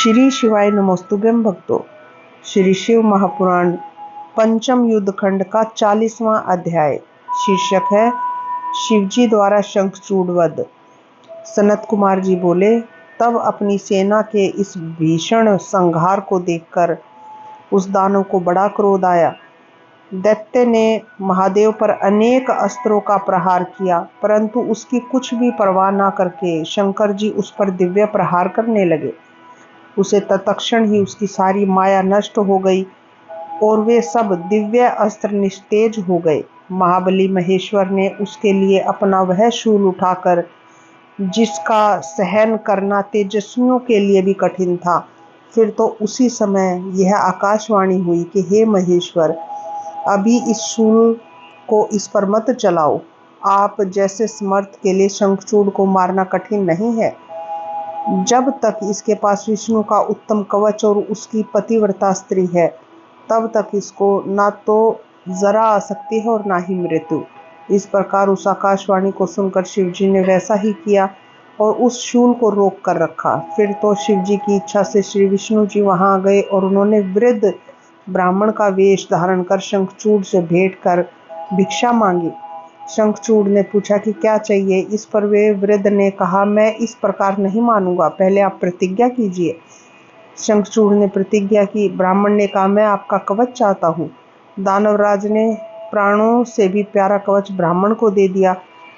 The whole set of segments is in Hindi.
श्री शिवाय नमोस्तुभ्यं भक्तों। श्री शिव महापुराण पंचम युद्ध खंड का 40वां अध्याय। शीर्षक है शिवजी द्वारा शंखचूड़ वध। सनत कुमार जी बोले, तब अपनी सेना के इस भीषण संहार को देखकर उस दानव को बड़ा क्रोध आया। दैत्य ने महादेव पर अनेक अस्त्रों का प्रहार किया, परंतु उसकी कुछ भी परवाह न करके शंकर जी उस पर दिव्य प्रहार करने लगे। उसे तत्क्षण ही उसकी सारी माया नष्ट हो गई और वे सब दिव्य अस्त्र निस्तेज हो गए। महाबली महेश्वर ने उसके लिए अपना वह शूल उठाकर, जिसका सहन करना तेजस्वियों के लिए भी कठिन था, फिर तो उसी समय यह आकाशवाणी हुई कि हे महेश्वर, अभी इस शूल को इस पर मत चलाओ। आप जैसे समर्थ के लिए शंखचूड़ को मारना कठिन नहीं है। जब तक इसके पास विष्णु का उत्तम कवच और उसकी पतिव्रता स्त्री है, तब तक इसको ना तो जरा आसक्ति है और ना ही मृत्यु। इस प्रकार उस आकाशवाणी को सुनकर शिवजी ने वैसा ही किया और उस शूल को रोक कर रखा। फिर तो शिवजी की इच्छा से श्री विष्णु जी वहां आ गए और उन्होंने वृद्ध ब्राह्मण का वेश धारण कर शंखचूड़ से भेंट कर भिक्षा मांगी। शंखचूड़ ने पूछा कि क्या चाहिए। इस पर वे वृद्ध ने कहा, मैं इस प्रकार नहीं मानूंगा, पहले आप प्रतिज्ञा कीजिए। शंखचूड़ ने प्रतिज्ञा की। ब्राह्मण ने कहा, मैं आपका कवच चाहता हूँ। दानवराज ने प्राणों से भी प्यारा कवच ब्राह्मण को दे दिया।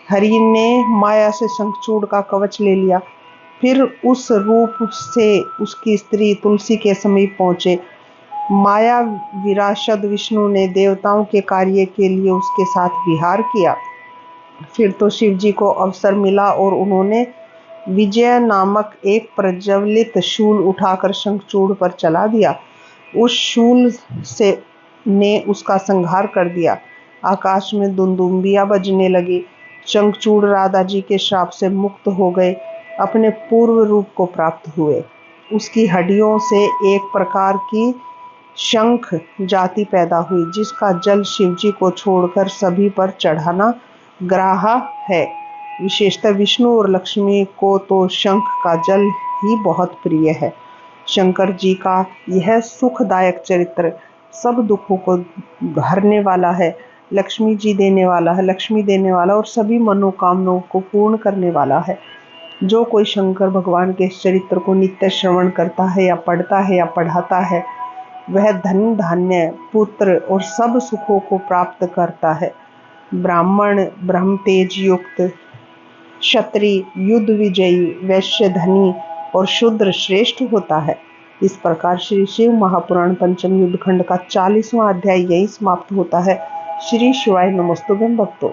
हरि ने माया से शंखचूड़ का कवच ले लिया। फिर उस रूप से उसकी स्त्री तुलसी के समीप पहुंचे। माया विरासद विष्णु ने देवताओं के कार्य के लिए उसके साथ विहार किया। फिर तो शिवजी को अवसर मिला और उन्होंने विजय नामक एक प्रज्वलित शूल उठाकर शंखचूड़ पर चला दिया। उस शूल से ने उसका संहार कर दिया। आकाश में दुंदुभियां बजने लगी। शंखचूड़ राधा जी के श्राप से मुक्त हो गए, अपने पूर्व रूप को प्राप्त हुए। उसकी हड्डियों से एक प्रकार की शंख जाति पैदा हुई, जिसका जल शिवजी को छोड़कर सभी पर चढ़ाना ग्राह्य है। विशेषतः विष्णु और लक्ष्मी को तो शंख का जल ही बहुत प्रिय है। शंकर जी का यह सुखदायक चरित्र सब दुखों को हरने वाला है, लक्ष्मी देने वाला और सभी मनोकामनाओं को पूर्ण करने वाला है। जो कोई शंकर भगवान के इस चरित्र को नित्य श्रवण करता है या पढ़ता है या पढ़ाता है, वह धन धान्य पुत्र और सब सुखों को प्राप्त करता है। ब्राह्मण ब्रह्म तेज युक्त, क्षत्रिय युद्ध विजयी, वैश्य धनी और शूद्र श्रेष्ठ होता है। इस प्रकार श्री शिव महापुराण पंचम युद्ध खंड का 40वां अध्याय यही समाप्त होता है। श्री शिवाय नमोस्तुभ्यं भक्तों।